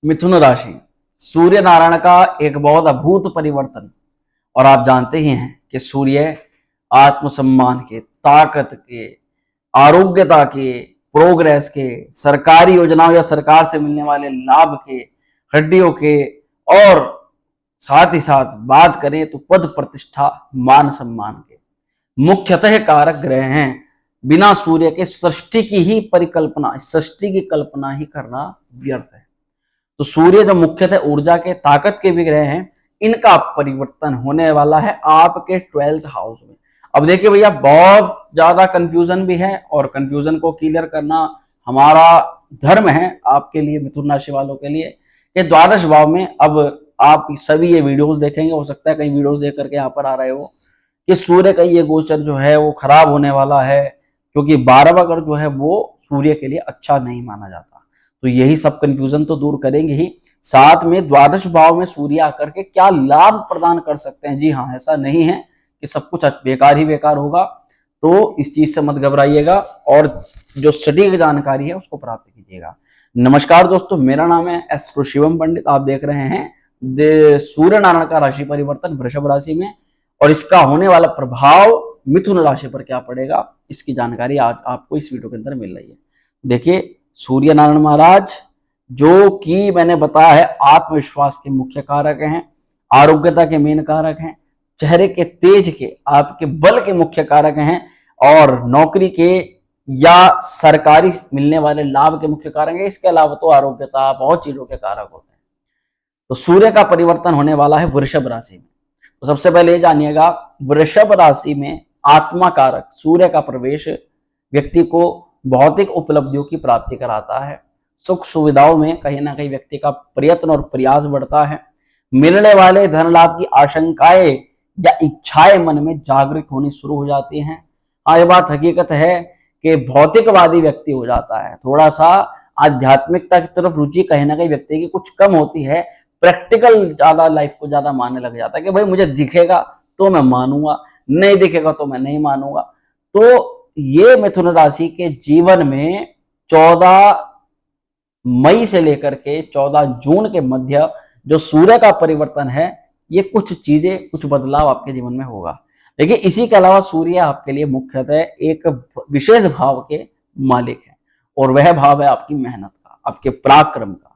मिथुन राशि, सूर्य नारायण का एक बहुत अद्भुत परिवर्तन। और आप जानते ही हैं कि सूर्य आत्मसम्मान के, ताकत के, आरोग्यता के, प्रोग्रेस के, सरकारी योजनाओं या सरकार से मिलने वाले लाभ के, हड्डियों के, और साथ ही साथ बात करें तो पद प्रतिष्ठा, मान सम्मान के मुख्यतः कारक ग्रह हैं। बिना सूर्य के सृष्टि की ही परिकल्पना, सृष्टि की कल्पना ही करना व्यर्थ है। तो सूर्य जो मुख्यतः ऊर्जा के, ताकत के भी ग्रह हैं, इनका परिवर्तन होने वाला है आपके 12th हाउस में। अब देखिए भैया, बहुत ज्यादा कंफ्यूजन भी है और कंफ्यूजन को क्लियर करना हमारा धर्म है आपके लिए, मिथुन राशि वालों के लिए, कि द्वादश भाव में अब आप सभी ये वीडियोस देखेंगे, हो सकता है कई वीडियोस देख करके यहाँ पर आ रहे हो कि सूर्य का ये गोचर जो है वो खराब होने वाला है, क्योंकि 12वां घर जो है वो सूर्य के लिए अच्छा नहीं माना जाता। तो यही सब कंफ्यूजन तो दूर करेंगे ही, साथ में द्वादश भाव में सूर्य आकर के क्या लाभ प्रदान कर सकते हैं। जी हाँ, ऐसा नहीं है कि सब कुछ बेकार ही बेकार होगा, तो इस चीज से मत घबराइएगा और जो सटीक जानकारी है उसको प्राप्त कीजिएगा। नमस्कार दोस्तों, मेरा नाम है एस्ट्रो शिवम पंडित। आप देख रहे हैं सूर्य नारायण का राशि परिवर्तन वृषभ राशि में, और इसका होने वाला प्रभाव मिथुन राशि पर क्या पड़ेगा, इसकी जानकारी आज आपको इस वीडियो के अंदर मिल रही है। देखिए, सूर्य नारायण महाराज जो कि मैंने बताया है आत्मविश्वास के मुख्य कारक हैं, आरोग्यता के मेन कारक हैं, चेहरे के तेज के, आपके बल के मुख्य कारक हैं, और नौकरी के या सरकारी मिलने वाले लाभ के मुख्य कारक हैं। इसके अलावा तो आरोग्यता, बहुत चीजों के कारक होते हैं। तो सूर्य का परिवर्तन होने वाला है वृषभ राशि में। तो सबसे पहले जानिएगा, वृषभ राशि में आत्मा कारक सूर्य का प्रवेश व्यक्ति को भौतिक उपलब्धियों की प्राप्ति कराता है। सुख सुविधाओं में कहीं ना कहीं व्यक्ति का प्रयत्न और प्रयास बढ़ता है। मिलने वाले धन लाभ की आशंकाएं या इच्छाएं मन में जागृत होनी शुरू हो जाती हैं। हाँ, ये बात हकीकत है कि भौतिकवादी व्यक्ति हो जाता है, थोड़ा सा आध्यात्मिकता की तरफ रुचि कहीं ना कहीं व्यक्ति की कुछ कम होती है, प्रैक्टिकल ज्यादा लाइफ को ज्यादा मानने लग जाता है कि भाई मुझे दिखेगा तो मैं मानूंगा, नहीं दिखेगा तो मैं नहीं मानूंगा। तो ये मिथुन राशि के जीवन में 14 मई से लेकर के 14 जून के मध्य जो सूर्य का परिवर्तन है, ये कुछ चीजें, कुछ बदलाव आपके जीवन में होगा। देखिए, इसी के अलावा सूर्य आपके लिए मुख्यतः एक विशेष भाव के मालिक है, और वह भाव है आपकी मेहनत का, आपके पराक्रम का।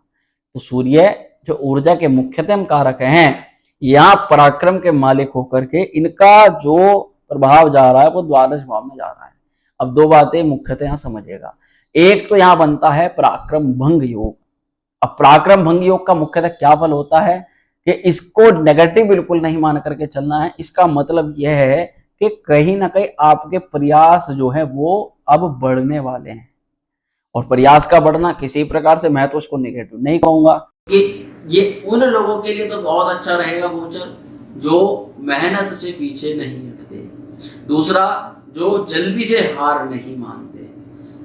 तो सूर्य जो ऊर्जा के मुख्यतम कारक हैं, यहाँ पराक्रम के मालिक होकर के इनका जो प्रभाव जा रहा है वो द्वादश भाव में जा रहा है। अब दो बातें मुख्यतः यहाँ समझिएगा। एक तो यहाँ बनता है पराक्रम भंग योग। अब पराक्रम भंग योग का मुख्यतः क्या फल होता है कि इसको नेगेटिव बिल्कुल नहीं मान करके चलना है। इसका मतलब यह है कि कहीं ना कहीं आपके प्रयास जो है वो अब बढ़ने वाले हैं, और प्रयास का बढ़ना किसी प्रकार से मैं तो उसको नेगेटिव नहीं कहूंगा कि ये उन लोगों के लिए तो बहुत अच्छा रहेगा गोचर जो मेहनत से पीछे नहीं हटते। दूसरा, जो जल्दी से हार नहीं मानते,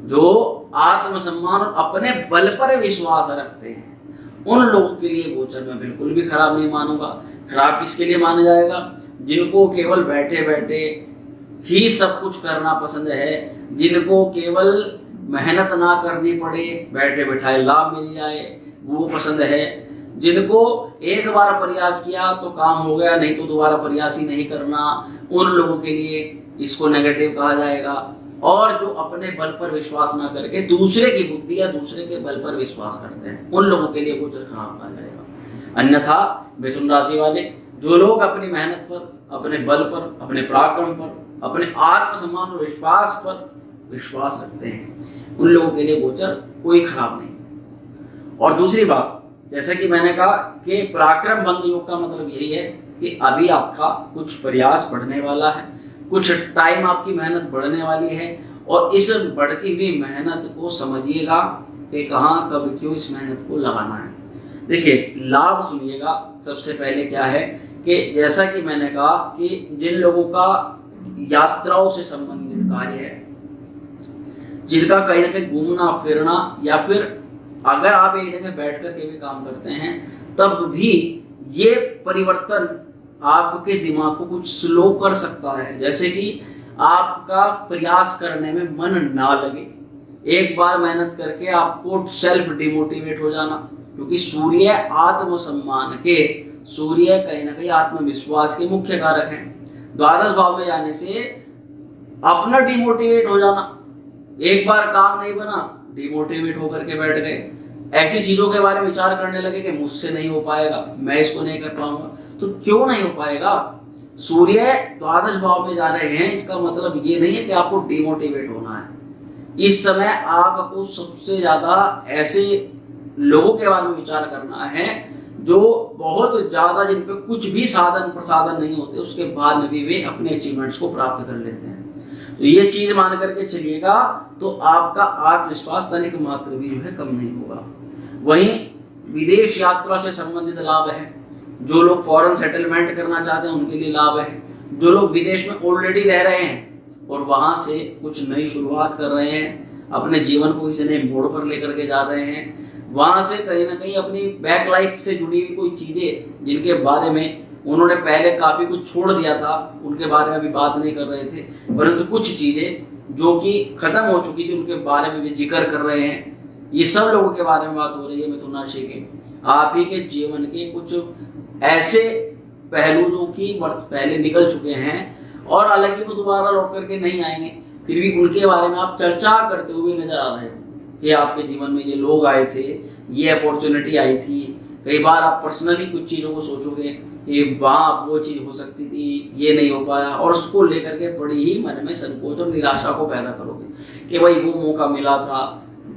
जो आत्मसम्मान और अपने बल पर विश्वास रखते हैं, उन लोगों के लिए गोचर मैं बिल्कुल भी खराब नहीं मानूंगा। खराब किसके लिए माना जाएगा? जिनको केवल बैठे बैठे ही सब कुछ करना पसंद है, जिनको केवल मेहनत ना करनी पड़े, बैठे बैठाए लाभ मिल जाए, वो पसंद है। जिनको एक बार प्रयास किया तो काम हो गया, नहीं तो दोबारा प्रयास ही नहीं करना, उन लोगों के लिए इसको नेगेटिव कहा जाएगा। और जो अपने बल पर विश्वास ना करके दूसरे की बुद्धि या दूसरे के बल पर विश्वास करते हैं, उन लोगों के लिए गोचर खराब कहा जाएगा। अन्यथा मिथुन राशि वाले जो लोग अपनी मेहनत पर, अपने बल पर, अपने पराक्रम पर, अपने आत्मसम्मान और विश्वास पर विश्वास रखते हैं, उन लोगों के लिए गोचर कोई खराब नहीं। और दूसरी बात, जैसे कि मैंने कहा कि पराक्रम भंग योग का मतलब यही है कि अभी आपका कुछ प्रयास बढ़ने वाला है, कुछ टाइम आपकी मेहनत बढ़ने वाली है, और इस बढ़ती हुई मेहनत को समझिएगा कि कहाँ कब क्यों इस मेहनत को लगाना है। देखिए, लाभ सुनिएगा। सबसे पहले क्या है कि जैसा कि मैंने कहा कि जिन लोगों का यात्राओं से संबंधित कार्य है, जिनका कहीं ना कहीं घूमना फिरना, या फिर अगर आप एक जगह बैठ कर के भी काम करते हैं, तब भी ये परिवर्तन आपके दिमाग को कुछ स्लो कर सकता है। जैसे कि आपका प्रयास करने में मन ना लगे, एक बार मेहनत करके आपको सेल्फ डिमोटिवेट हो जाना, क्योंकि सूर्य आत्मसम्मान के, सूर्य कहीं ना कहीं आत्मविश्वास के मुख्य कारक हैं। द्वादश भाव में जाने से अपना डिमोटिवेट हो जाना, एक बार काम नहीं बना डिमोटिवेट होकर के बैठ गए, ऐसी चीजों के बारे में विचार करने लगे कि मुझसे नहीं हो पाएगा, मैं इसको नहीं कर पाऊंगा। तो क्यों नहीं हो पाएगा? सूर्य द्वादश भाव में जा रहे हैं, इसका मतलब ये नहीं है कि आपको डिमोटिवेट होना है। इस समय आपको सबसे ज्यादा ऐसे लोगों के बारे में विचार करना है जो बहुत ज्यादा, जिन पे कुछ भी साधन प्रसाधन नहीं होते, उसके बाद में भी वे अपने अचीवमेंट्स को प्राप्त कर लेते हैं। तो ये चीज मान करके चलिएगा तो आपका आत्मविश्वास तनिक मात्र भी जो है कम नहीं होगा। वहीं विदेश यात्रा से संबंधित लाभ है, जो लोग फॉरेन सेटलमेंट करना चाहते हैं उनके लिए लाभ है। जो लोग विदेश में ऑलरेडी रह रहे हैं और वहां से कुछ नई शुरुआत कर रहे हैं, अपने जीवन को किसी नए मोड़ पर लेकर के जा रहे हैं, वहां से कहीं ना कहीं अपनी बैक लाइफ से जुड़ी हुई कोई चीजें जिनके बारे में उन्होंने पहले काफी कुछ छोड़ दिया था, उनके बारे में अभी बात नहीं कर रहे थे, परंतु कुछ चीजें जो कि खत्म हो चुकी थी उनके बारे में भी जिक्र कर रहे हैं। ये सब लोगों के बारे में बात हो रही है मिथुन राशि के। आप ही के जीवन के कुछ ऐसे पहलू जो कि पहले निकल चुके हैं और हालांकि वो दोबारा लौट करके नहीं आएंगे, फिर भी उनके बारे में आप चर्चा करते हुए नजर आ रहे हो कि आपके जीवन में ये लोग आए थे, ये अपॉर्चुनिटी आई थी। कई बार आप पर्सनली कुछ चीज़ों को सोचोगे कि वहाँ वो चीज़ हो सकती थी, ये नहीं हो पाया, और उसको लेकर के बड़ी ही मन में संकोच और निराशा को पैदा करोगे कि भाई वो मौका मिला था,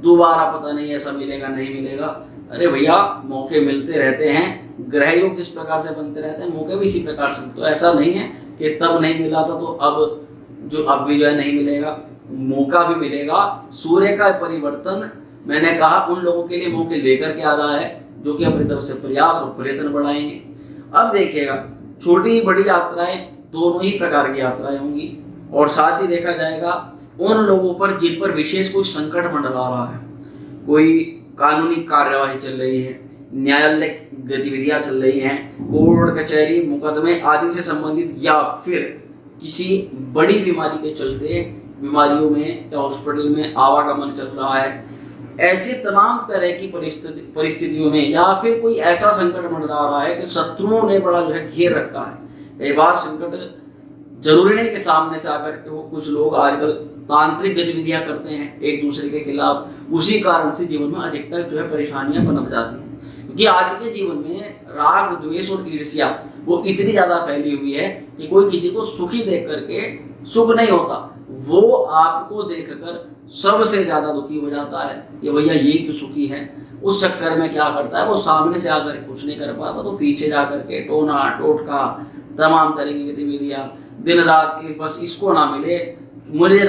दोबारा पता नहीं ऐसा मिलेगा नहीं मिलेगा। अरे भैया, मौके मिलते रहते हैं, ग्रह योग जिस प्रकार से बनते रहते हैं मौके भी इसी प्रकार से। तो ऐसा नहीं है कि तब नहीं मिला था तो अब भी जो है नहीं मिलेगा, मौका भी मिलेगा। सूर्य का परिवर्तन मैंने कहा उन लोगों के लिए मौके लेकर के आ रहा है जो कि अपनी तरफ से प्रयास और प्रयत्न बढ़ाएंगे। अब देखिएगा, छोटी बड़ी यात्राएं दोनों ही प्रकार की यात्राएं होंगी, और साथ ही देखा जाएगा उन लोगों पर जिन पर विशेष कोई संकट मंडरा रहा है, कोई कानूनी कार्यवाही चल रही है, न्यायालय गतिविधियां चल रही हैं, कोर्ट कचहरी मुकदमे आदि से संबंधित, या फिर किसी बड़ी बीमारी के चलते बीमारियों में या हॉस्पिटल में आवागमन चल रहा है, ऐसी तमाम तरह की परिस्थितियों में, या फिर कोई ऐसा संकट मंडरा रहा है कि शत्रुओं ने बड़ा जो है घेर रखा है। कई बार संकट जरूरी नहीं कि सामने से आकर के हो, कुछ लोग आजकल तांत्रिक गतिविधियां करते हैं एक दूसरे के खिलाफ, उसी कारण से जीवन में अधिकतर जो है परेशानियां पनप जाती हैं। क्योंकि आज के जीवन में राग द्वेष और ईर्ष्या वो इतनी ज्यादा फैली हुई है कि कोई किसी को सुखी देख करके सुख नहीं होता, वो आपको देखकर सबसे ज्यादा दुखी हो जाता है कि भैया ये क्यों सुखी है। उस चक्कर में क्या करता है, वो सामने से आकर कुछ नहीं कर पाता तो पीछे जाकर के टोना टोटका तमाम तरह की गतिविधियां दिन रात की, बस इसको ना मिले मुझे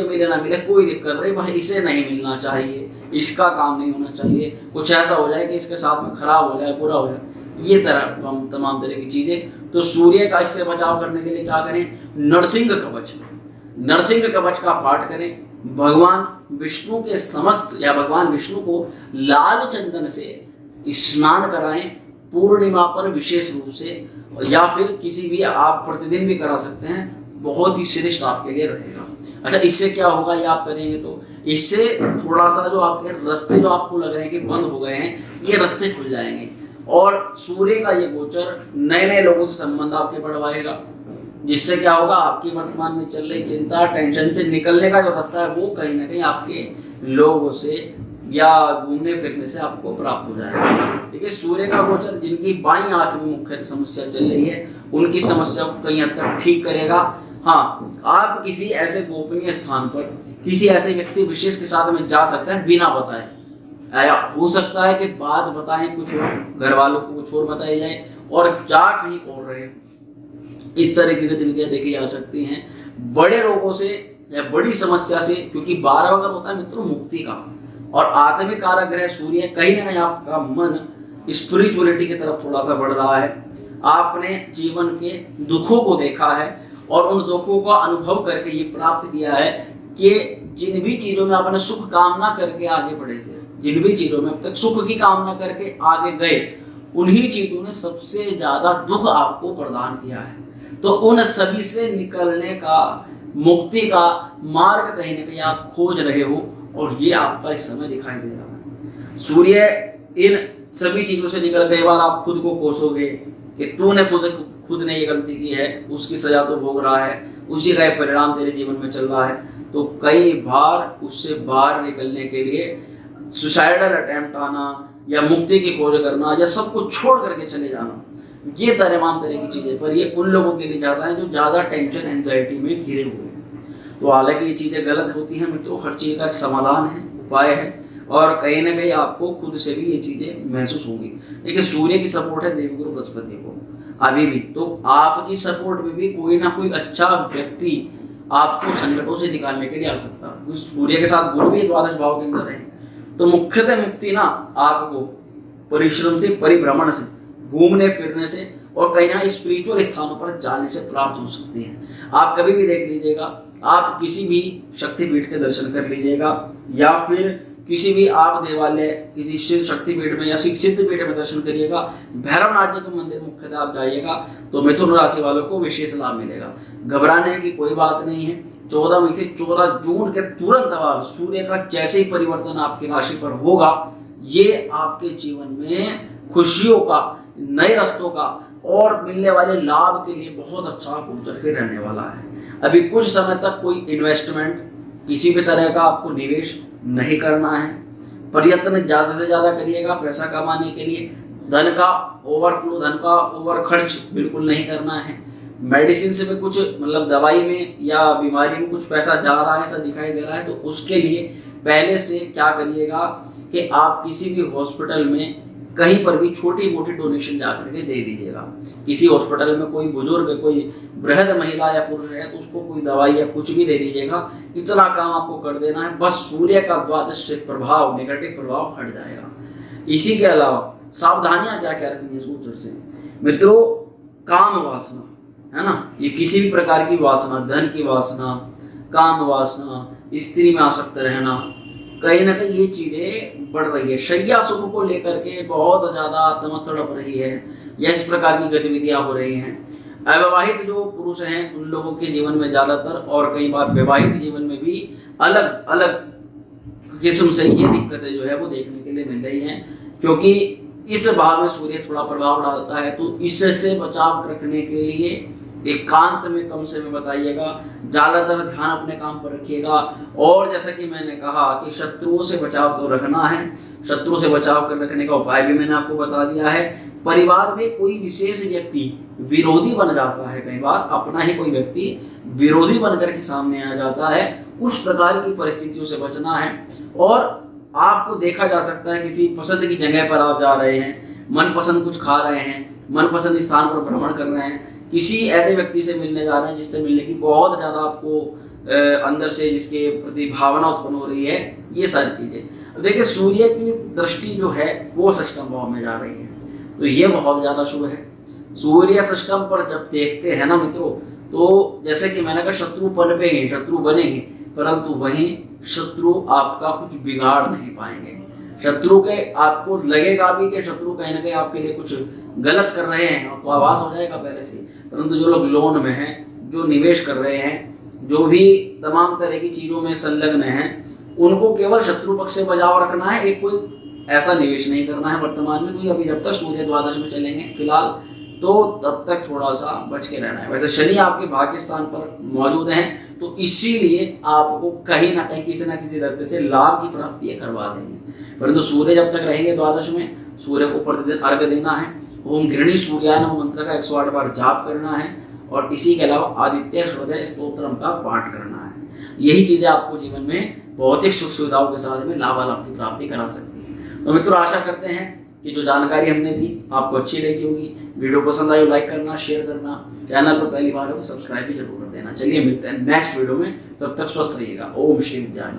मिले ना मिले कोई दिक्कत नहीं, भाई इसे नहीं मिलना चाहिए, इसका काम नहीं होना चाहिए, कुछ ऐसा हो जाए कि इसके साथ में खराब हो जाए, बुरा हो जाए, ये तमाम तरह की चीजें। तो सूर्य का इससे बचाव करने के लिए क्या करें, नरसिंह कवच का पाठ करें, भगवान विष्णु के समक्ष या भगवान विष्णु को लाल चंदन से स्नान कराएं पूर्णिमा पर विशेष रूप से, या फिर किसी भी आप प्रतिदिन भी करा सकते हैं, बहुत ही श्रेष्ठ आपके लिए रहेगा। अच्छा, इससे क्या होगा, ये आप करेंगे तो इससे थोड़ा सा जो आपके रास्ते जो आपको लग रहे हैं कि बंद हो गए हैं, ये रास्ते खुल जाएंगे, और सूर्य का ये गोचर नए नए लोगों से संबंध आपके बढ़वाएगा, जिससे क्या होगा, आपकी वर्तमान में चल रही चिंता टेंशन से निकलने का जो रास्ता है वो कहीं ना कहीं आपके लोगों से या घूमने फिरने से आपको प्राप्त हो जाएगा। ठीक है, सूर्य का गोचर जिनकी बाईं आंख में मुख्य समस्या चल रही है उनकी समस्या को कहीं हद तक ठीक करेगा। हाँ, आप किसी ऐसे गोपनीय स्थान पर किसी ऐसे व्यक्ति विशेष के साथ में जा सकते हैं बिना बताए, हो सकता है कि बात बताएं कुछ और, घर वालों को कुछ और बताई जाए और जा कहीं और रहे। इस तरह की गतिविधियां देखी जा सकती हैं बड़े रोगों से या बड़ी समस्या से, क्योंकि 12 अगर होता है मित्रों मुक्ति का, और आत्मिक कारक ग्रह सूर्य, कहीं ना कहीं आपका मन स्पिरिचुअलिटी की तरफ थोड़ा सा बढ़ रहा है। आपने जीवन के दुखों को देखा है और उन दुखों का अनुभव करके ये प्राप्त किया है कि जिन भी चीजों में आपने सुख कामना करके आगे बढ़े थे, जिन भी चीजों में अब तक सुख की कामना करके आगे गए, उन्हीं चीजों ने सबसे ज्यादा दुख आपको प्रदान किया है। तो उन सभी से निकलने का, मुक्ति का मार्ग कहीं ना कहीं आप खोज रहे हो, और ये आपका इस समय दिखाई दे रहा है। सूर्य इन सभी चीजों से निकल, कई बार आप खुद को कोसोगे कि तूने खुद ने ये गलती की है, उसकी सजा तो भोग रहा है, उसी का परिणाम तेरे जीवन में चल रहा है। तो कई बार उससे बाहर निकलने के लिए सुसाइडल अटेम्प्ट आना या मुक्ति की खोज करना या सब कुछ छोड़ करके चले जाना, ये तमाम तरह की चीजें, पर ये उन लोगों के लिए जाता है जो ज्यादा टेंशन एंजाइटी में घिरे हुए हैं। तो हालांकि ये चीजें गलत होती हैं मित्रों, हर चीज का एक समाधान है, उपाय है, और कहीं ना कहीं आपको खुद से भी ये चीजें महसूस होंगी। देखिए सूर्य की सपोर्ट है देवगुरु बृहस्पति को अभी भी, तो आपकी सपोर्ट में भी कोई ना कोई अच्छा व्यक्ति आपको संकटों से निकालने के लिए आ सकता है। सूर्य के साथ गुरु भी द्वादश भाव के अंदर है, तो मुख्यतः मुक्ति ना आपको परिश्रम से, परिभ्रमण से, घूमने फिरने से और कहीं ना स्पिरिचुअल स्थानों पर जाने से प्राप्त हो सकती है। आप कभी भी देख लीजिएगा, आप किसी भी शक्तिपीठ के दर्शन कर लीजिएगा या फिर किसी भी आप देवालय, किसी शिव शक्तिपीठ में या सिद्ध पीठ में दर्शन करिएगा, भैरवनाथ जी के मंदिर मुख्यतः आप जाइएगा, तो मिथुन राशि वालों को विशेष लाभ मिलेगा। घबराने की कोई बात नहीं है। 14 मई से 14 जून के तुरंत बाद सूर्य का जैसे ही परिवर्तन आपकी राशि पर होगा, ये आपके जीवन में खुशियों का, नए रास्तों का और मिलने वाले लाभ के लिए बहुत अच्छा गोचर फिर रहने वाला है। अभी कुछ समय तक कोई इन्वेस्टमेंट, किसी भी तरह का आपको निवेश नहीं करना है। प्रयत्न ज्यादा से ज्यादा करिएगा पैसा कमाने के लिए। धन का ओवरफ्लो, धन का ओवर खर्च बिल्कुल नहीं करना है। मेडिसिन से भी कुछ, मतलब दवाई में या बीमारी में कुछ पैसा जा रहा है ऐसा दिखाई दे रहा है, तो उसके लिए पहले से क्या करिएगा कि आप किसी भी हॉस्पिटल में कहीं पर भी छोटी मोटी डोनेशन जाकर के दे दीजिएगा। किसी हॉस्पिटल में कोई बुजुर्ग, कोई वृद्ध महिला या पुरुष है तो उसको कोई दवाई या कुछ भी दे दीजिएगा। इतना काम आपको कर देना है, बस सूर्य का द्वादश से प्रभाव, नेगेटिव प्रभाव हट जाएगा। इसी के अलावा सावधानियां क्या क्या रखनी है इस गोचर से मित्रों? काम वासना है ना, ये किसी भी प्रकार की वासना, धन की वासना, काम वासना, स्त्री में आसक्त रहना, कहीं ना कहीं ये चीजें बढ़ रही है। शैया सुख को लेकर के बहुत ज्यादा आत्मा तड़प रही है या इस प्रकार की गतिविधियां हो रही हैं। अविवाहित जो पुरुष हैं उन लोगों के जीवन में ज्यादातर, और कई बार विवाहित जीवन में भी अलग अलग किस्म से ये दिक्कतें जो है वो देखने के लिए मिल रही हैं, क्योंकि इस भाव में सूर्य थोड़ा प्रभाव डालता है। तो इससे बचाव रखने के लिए एकांत में कम समय बताइएगा, ज्यादातर ध्यान अपने काम पर रखिएगा। और जैसा कि मैंने कहा कि शत्रुओं से बचाव तो रखना है, शत्रुओं से बचाव कर रखने का उपाय भी मैंने आपको बता दिया है। परिवार में कोई विशेष व्यक्ति विरोधी बन जाता है, कई बार अपना ही कोई व्यक्ति विरोधी बनकर के सामने आ जाता है, उस प्रकार की परिस्थितियों से बचना है। और आपको देखा जा सकता है किसी पसंद की जगह पर आप जा रहे हैं, मनपसंद कुछ खा रहे हैं, मनपसंद स्थान पर भ्रमण कर रहे हैं, किसी ऐसे व्यक्ति से मिलने जा रहे हैं जिससे मिलने की बहुत ज्यादा आपको अंदर से जिसके प्रति भावना उत्पन्न हो रही है, ये सारी चीजें। अब देखिए सूर्य की दृष्टि जो है वो षष्ठम भाव में जा रही है, तो ये बहुत ज्यादा शुभ है। सूर्य षष्ठम पर जब देखते हैं ना मित्रों, तो जैसे कि मैंने कहा शत्रु पनपेंगे, शत्रु बनेंगे, परंतु वहीं शत्रु आपका कुछ बिगाड़ नहीं पाएंगे। शत्रु के आपको लगेगा भी कि शत्रु कहीं ना कहीं आपके लिए कुछ गलत कर रहे हैं, आपको आभास हो जाएगा पहले से, परंतु जो लोग लोन में हैं, जो निवेश कर रहे हैं, जो भी तमाम तरह की चीजों में संलग्न हैं, उनको केवल शत्रु पक्ष से बचाव रखना है। एक कोई ऐसा निवेश नहीं करना है वर्तमान में, क्योंकि अभी जब तक सूर्य द्वादश में चलेंगे फिलहाल, तो तब तक थोड़ा सा बच के रहना है। वैसे शनि आपके भाग्य स्थान पर मौजूद हैं, तो इसीलिए आपको कहीं ना कहीं किसी ना किसी रास्ते से लाभ की प्राप्ति करवा देंगे। परंतु सूर्य जब तक रहेंगे द्वादश में, सूर्य को प्रतिदिन अर्घ्य देना है, ओम घृणी सूर्याय नमः मंत्र का 108 बार जाप करना है, और इसी के अलावा आदित्य हृदय स्तोत्रम का पाठ करना है। यही चीजें आपको जीवन में भौतिक सुख सुविधाओं के साथ में लाभालाभ की प्राप्ति करा सकती है। तो मित्रों आशा करते हैं कि जो जानकारी हमने दी आपको अच्छी लगी होगी। वीडियो पसंद आई लाइक करना, शेयर करना, चैनल पर पहली बार हो तो सब्सक्राइब भी जरूर कर देना। चलिए मिलते हैं नेक्स्ट वीडियो में, तब तक स्वस्थ रहिएगा। ओम श्री विद्याय नमः।